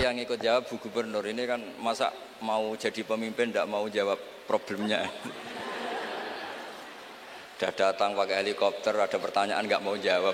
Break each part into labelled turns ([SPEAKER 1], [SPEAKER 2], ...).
[SPEAKER 1] yang ikut jawab Bu Gubernur ini kan masa mau jadi pemimpin tidak mau jawab problemnya. Udah datang pakai helikopter, ada pertanyaan nggak mau jawab.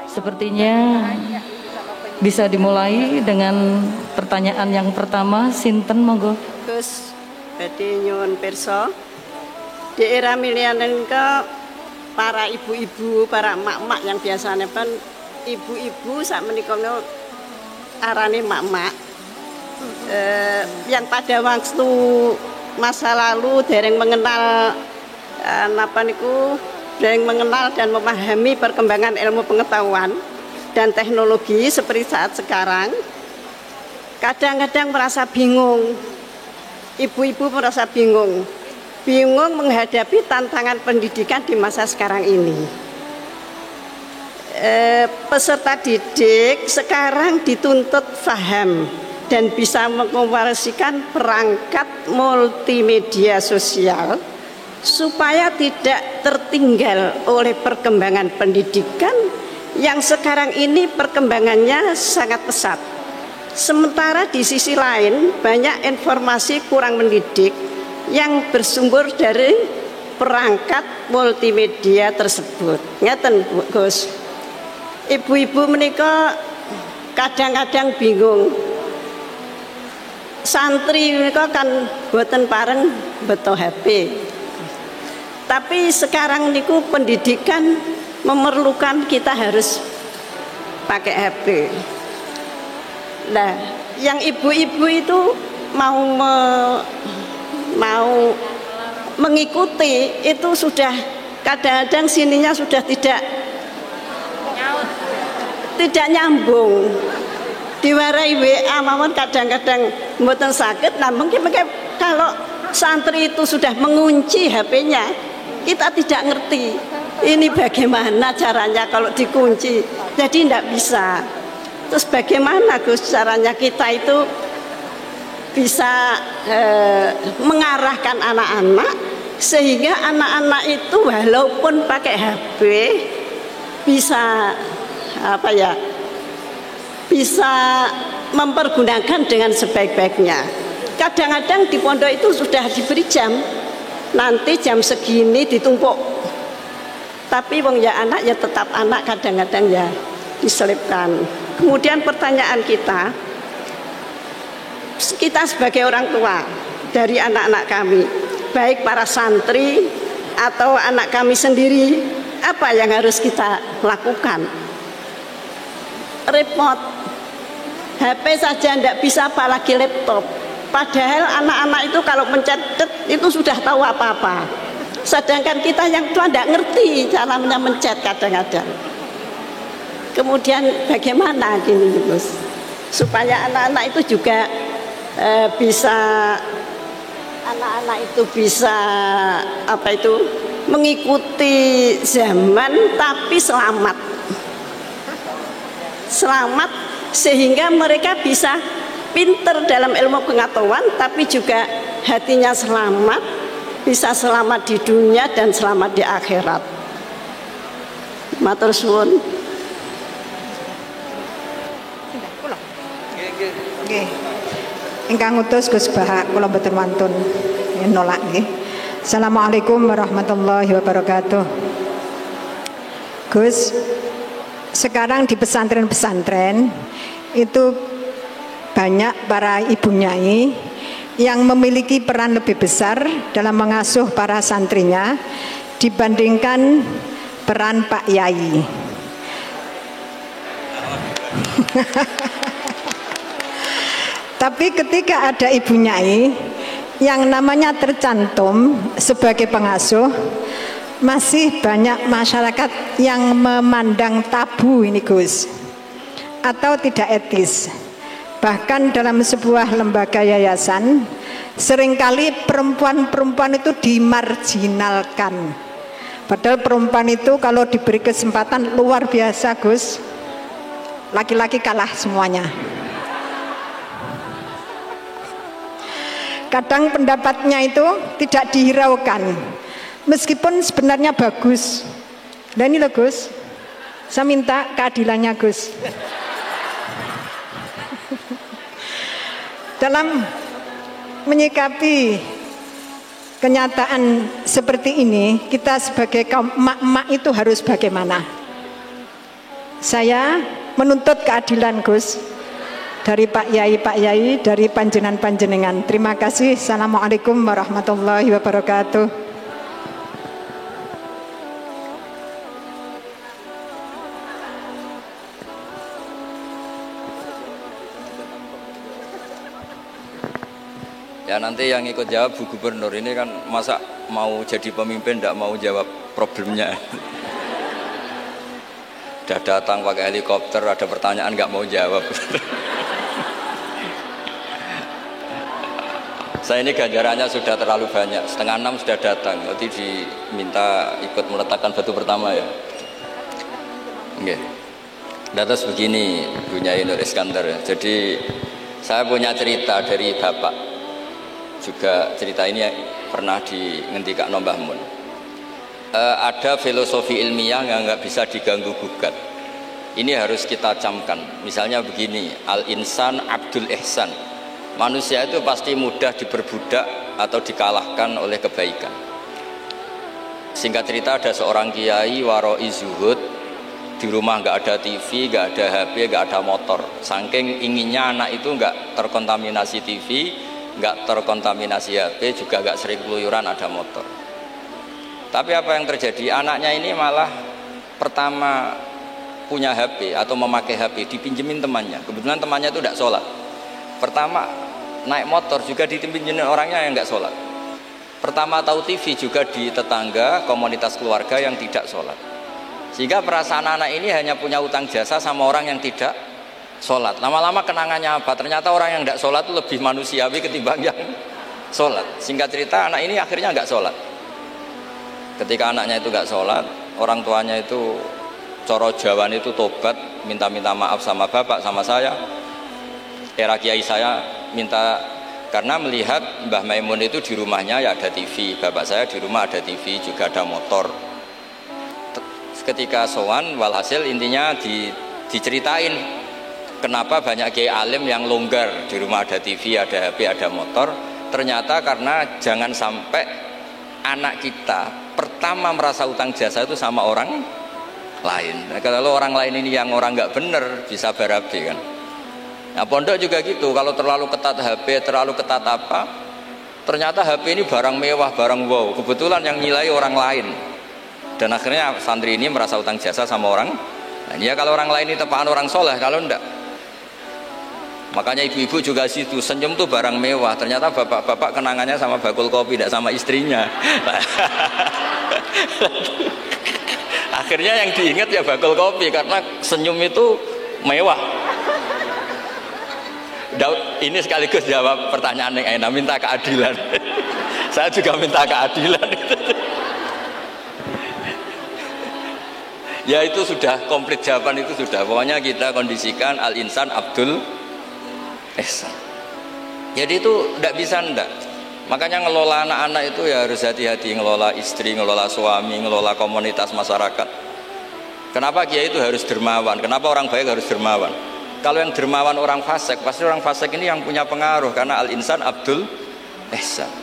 [SPEAKER 2] Sepertinya bisa dimulai dengan pertanyaan yang pertama. Sinten monggo.
[SPEAKER 3] Gus badhe nyuwun pirsa di era milenial ke para ibu-ibu, para emak-emak yang biasanya kan ibu-ibu sak menika arane emak-emak yang pada waktu masa lalu dereng mengenal dereng mengenal dan memahami perkembangan ilmu pengetahuan dan teknologi seperti saat sekarang, kadang-kadang merasa bingung. Ibu-ibu merasa bingung menghadapi tantangan pendidikan di masa sekarang ini. Peserta didik sekarang dituntut paham dan bisa mengoperasikan perangkat multimedia sosial supaya tidak tertinggal oleh perkembangan pendidikan yang sekarang ini perkembangannya sangat pesat. Sementara di sisi lain banyak informasi kurang mendidik yang bersumber dari perangkat multimedia tersebut. Ngeten Gus, ibu-ibu menika kadang-kadang bingung. Santri menika kan boten pareng beto HP. Tapi sekarang niku pendidikan memerlukan kita harus pakai HP. Nah, yang ibu-ibu itu mau mengikuti itu sudah kadang-kadang sininya sudah tidak nyambung. Diwarai WA mawon kadang-kadang mboten saged. Nah, mungkin kalau santri itu sudah mengunci HP-nya, kita tidak ngerti ini bagaimana caranya kalau dikunci, jadi tidak bisa. Terus bagaimana Gus caranya kita itu bisa mengarahkan anak-anak sehingga anak-anak itu walaupun pakai HP bisa bisa mempergunakan dengan sebaik-baiknya. Kadang-kadang di pondok itu sudah diberi jam, nanti jam segini ditumpuk, tapi wong ya anak ya tetap anak, kadang-kadang ya diselipkan. Kemudian pertanyaan kita sebagai orang tua dari anak-anak kami, baik para santri atau anak kami sendiri, apa yang harus kita lakukan? Repot, HP saja tidak bisa, apalagi laptop. Padahal anak-anak itu kalau mencet itu sudah tahu apa-apa. Sedangkan kita yang tua tidak ngerti caranya mencet kadang-kadang. Kemudian bagaimana gini Gus, supaya anak-anak itu juga bisa mengikuti zaman tapi selamat. Selamat sehingga mereka bisa pinter dalam ilmu pengetahuan tapi juga hatinya selamat, bisa selamat di dunia dan selamat di akhirat. Matur suwun.
[SPEAKER 4] Nggih. Ingkang utus Gus Bahak kula mboten wantun nolak nggih. Assalamualaikum warahmatullahi wabarakatuh. Gus, sekarang di pesantren-pesantren itu banyak para ibu nyai yang memiliki peran lebih besar dalam mengasuh para santrinya dibandingkan peran Pak Yai. Tapi ketika ada ibu nyai yang namanya tercantum sebagai pengasuh, masih banyak masyarakat yang memandang tabu ini Gus, atau tidak etis. Bahkan dalam sebuah lembaga yayasan seringkali perempuan-perempuan itu dimarginalkan. Padahal perempuan itu kalau diberi kesempatan luar biasa Gus, laki-laki kalah semuanya. Kadang pendapatnya itu tidak dihiraukan, meskipun sebenarnya bagus. Dan ini loh Gus, saya minta keadilannya Gus. Dalam menyikapi kenyataan seperti ini, kita sebagai kaum emak-emak itu harus bagaimana? Saya menuntut keadilan Gus, dari Pak Yai, dari panjenengan. Terima kasih. Assalamualaikum warahmatullahi wabarakatuh.
[SPEAKER 1] Ya nanti yang ikut jawab Bu Gubernur, ini kan masa mau jadi pemimpin tidak mau jawab problemnya. Udah datang pakai helikopter, ada pertanyaan nggak mau jawab. Saya ini ganjarannya sudah terlalu banyak, 5:30 sudah datang, nanti diminta ikut meletakkan batu pertama ya. Oke. Terus begini Bu Nyai Nur Iskandar ya. Jadi saya punya cerita dari Bapak, juga cerita ini pernah dihentikan Mbah Mun. Ada filosofi ilmiah yang nggak bisa diganggu gugat. Ini harus kita camkan. Misalnya begini, al-insan abdul ihsan. Manusia itu pasti mudah diperbudak atau dikalahkan oleh kebaikan. Singkat cerita, ada seorang kiai waroi zuhud, di rumah nggak ada TV, nggak ada HP, nggak ada motor. Saking inginnya anak itu nggak terkontaminasi TV, nggak terkontaminasi HP, juga nggak sering keluyuran ada motor. Tapi apa yang terjadi? Anaknya ini malah pertama punya HP atau memakai HP dipinjemin temannya. Kebetulan temannya itu tidak sholat. Pertama naik motor juga dipinjemin orangnya yang nggak sholat. Pertama tahu TV juga di tetangga, komunitas keluarga yang tidak sholat. Sehingga perasaan anak ini hanya punya utang jasa sama orang yang tidak sholat. Lama-lama kenangannya apa? Ternyata orang yang tidak sholat itu lebih manusiawi ketimbang yang sholat. Singkat cerita, anak ini akhirnya nggak sholat. Ketika anaknya itu nggak sholat, orang tuanya itu coro Jawan itu tobat, minta-minta maaf sama bapak, sama saya. Era kiai saya minta, karena melihat Mbah Maimun itu di rumahnya ya ada TV, bapak saya di rumah ada TV, juga ada motor. Ketika sowan, walhasil intinya diceritain kenapa banyak kiai alim yang longgar, di rumah ada TV, ada HP, ada motor. Ternyata karena jangan sampai anak kita pertama merasa utang jasa itu sama orang lain. Nah, kalau orang lain ini yang orang nggak bener bisa berabe kan. Nah pondok juga gitu, kalau terlalu ketat HP, terlalu ketat apa, ternyata HP ini barang mewah, barang wow, kebetulan yang nilai orang lain. Dan akhirnya santri ini merasa utang jasa sama orang. Nah ya kalau orang lain ini tepaan orang soleh, kalau enggak. Makanya ibu-ibu juga situ, senyum tuh barang mewah, ternyata bapak-bapak kenangannya sama bakul kopi, tidak sama istrinya. Akhirnya yang diingat ya bakul kopi, karena senyum itu mewah. Ini sekaligus jawab pertanyaan yang enak, minta keadilan. Saya juga minta keadilan. Ya itu sudah komplit jawaban itu sudah. Pokoknya kita kondisikan al-insan Abdul ihsan. Jadi itu tidak bisa ndak. Makanya ngelola anak-anak itu ya harus hati-hati, ngelola istri, ngelola suami, ngelola komunitas masyarakat. Kenapa kiai itu harus dermawan? Kenapa orang baik harus dermawan? Kalau yang dermawan orang fasik, pasti orang fasik ini yang punya pengaruh karena al-insan Abdul ihsan.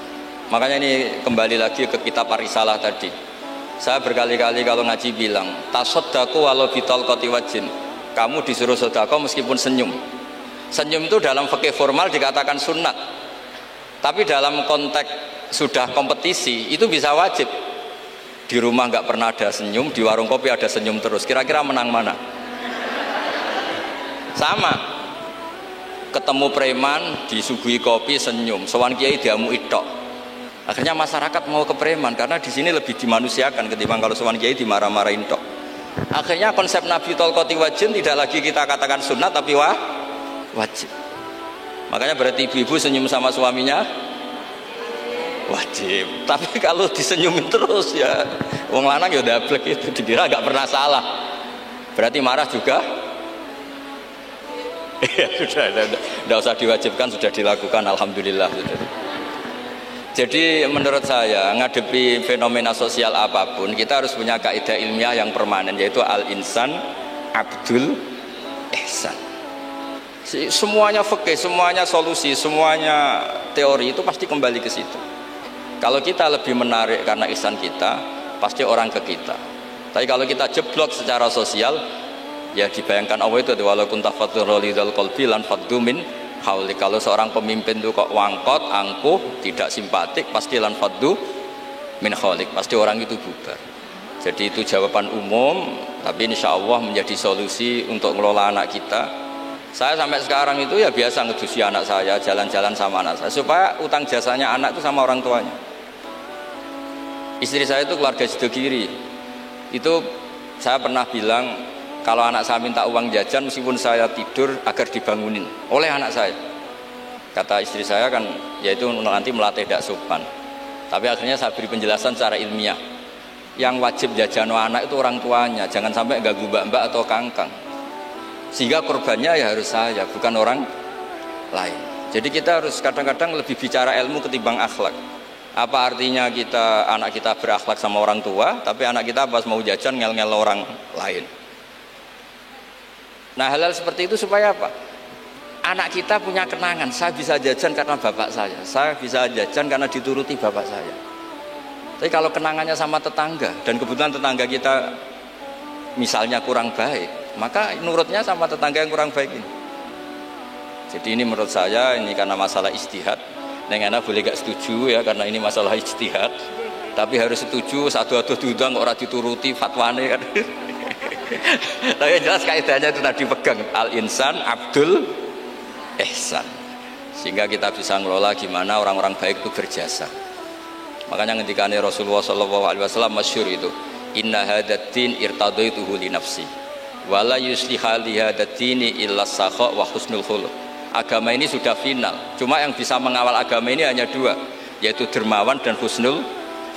[SPEAKER 1] Makanya ini kembali lagi ke kitab Ar-Risalah tadi. Saya berkali-kali kalau ngaji bilang, tasaddaqu walau bitalqati wajhin. Kamu disuruh sedekah meskipun senyum. Senyum itu dalam fikih formal dikatakan sunnat. Tapi dalam konteks sudah kompetisi itu bisa wajib. Di rumah nggak pernah ada senyum, di warung kopi ada senyum terus. Kira-kira menang mana? Sama. Ketemu preman disuguhi kopi senyum, sowan kiai diamu itok. Akhirnya masyarakat mau ke preman karena di sini lebih dimanusiakan ketimbang kalau sowan kiai dimarah-marahin tok. Akhirnya konsep Nabi Tolkoti wajib tidak lagi kita katakan sunnah tapi wajib. Makanya berarti ibu-ibu senyum sama suaminya wajib. Tapi kalau disenyumin terus ya wong lanang ya dablek itu dikira nggak pernah salah. Berarti marah juga. Ya sudah, tidak usah diwajibkan, sudah dilakukan, alhamdulillah. Jadi menurut saya ngadepi fenomena sosial apapun kita harus punya kaidah ilmiah yang permanen, yaitu al-insan Abdul ihsan. Semuanya fikih, semuanya solusi, semuanya teori itu pasti kembali ke situ. Kalau kita lebih menarik karena ihsan kita, pasti orang ke kita. Tapi kalau kita jeblok secara sosial, ya dibayangkan Allah itu walau kunta fatrulidal qalbi lan faddu min haulik. Kalau seorang pemimpin itu kok wangkot, angkuh, tidak simpatik, pasti lan faddu min haulik, pasti orang itu bubar. Jadi itu jawaban umum, tapi insya Allah menjadi solusi untuk mengelola anak kita. Saya sampai sekarang itu ya biasa ngedusi anak saya, jalan-jalan sama anak saya, supaya utang jasanya anak itu sama orang tuanya. Istri saya itu keluarga Sidogiri. Itu saya pernah bilang, kalau anak saya minta uang jajan meskipun saya tidur agar dibangunin oleh anak saya. Kata istri saya kan yaitu nanti melatih dak sopan. Tapi akhirnya saya beri penjelasan secara ilmiah. Yang wajib jajan anak itu orang tuanya, jangan sampai ganggu mbak-mbak atau kangkang. Sehingga korbannya ya harus saya, bukan orang lain. Jadi kita harus kadang-kadang lebih bicara ilmu ketimbang akhlak. Apa artinya anak kita berakhlak sama orang tua, tapi anak kita pas mau jajan ngel-ngel orang lain. Nah hal-hal seperti itu supaya apa? Anak kita punya kenangan, saya bisa jajan karena bapak saya bisa jajan karena dituruti bapak saya. Tapi kalau kenangannya sama tetangga, dan kebetulan tetangga kita misalnya kurang baik, maka nurutnya sama tetangga yang kurang baik ini. Jadi ini menurut saya, ini karena masalah ijtihad. Neng anak boleh gak setuju ya, karena ini masalah ijtihad. Tapi harus setuju, satu-satu diundang orang dituruti fatwane kan. Tapi yang jelas kaidahnya itu tadi pegang al-insan Abdul ihsan, sehingga kita bisa ngelola gimana orang-orang baik itu berjasa. Makanya ketika Rasulullah SAW masyhur itu, inna hadatin irtadaituhu li nafsi wala yusliha li hadatini illa sakha wa husnul khuluq. Agama ini sudah final, cuma yang bisa mengawal agama ini hanya dua, yaitu dermawan dan husnul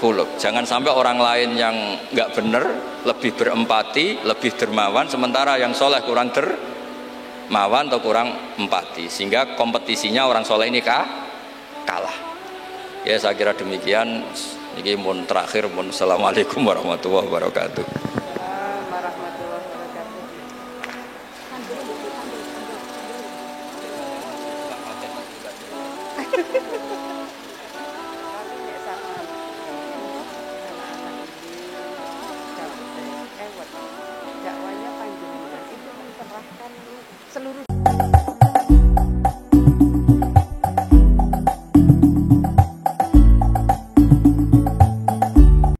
[SPEAKER 1] khuluq. Jangan sampai orang lain yang nggak benar lebih berempati, lebih dermawan, sementara yang soleh kurang dermawan atau kurang empati, sehingga kompetisinya orang soleh ini kalah. Ya saya kira demikian. Ini mohon terakhir, mohon assalamualaikum warahmatullahi wabarakatuh.
[SPEAKER 5] dakwanya panjenengan itu mencerahkan seluruh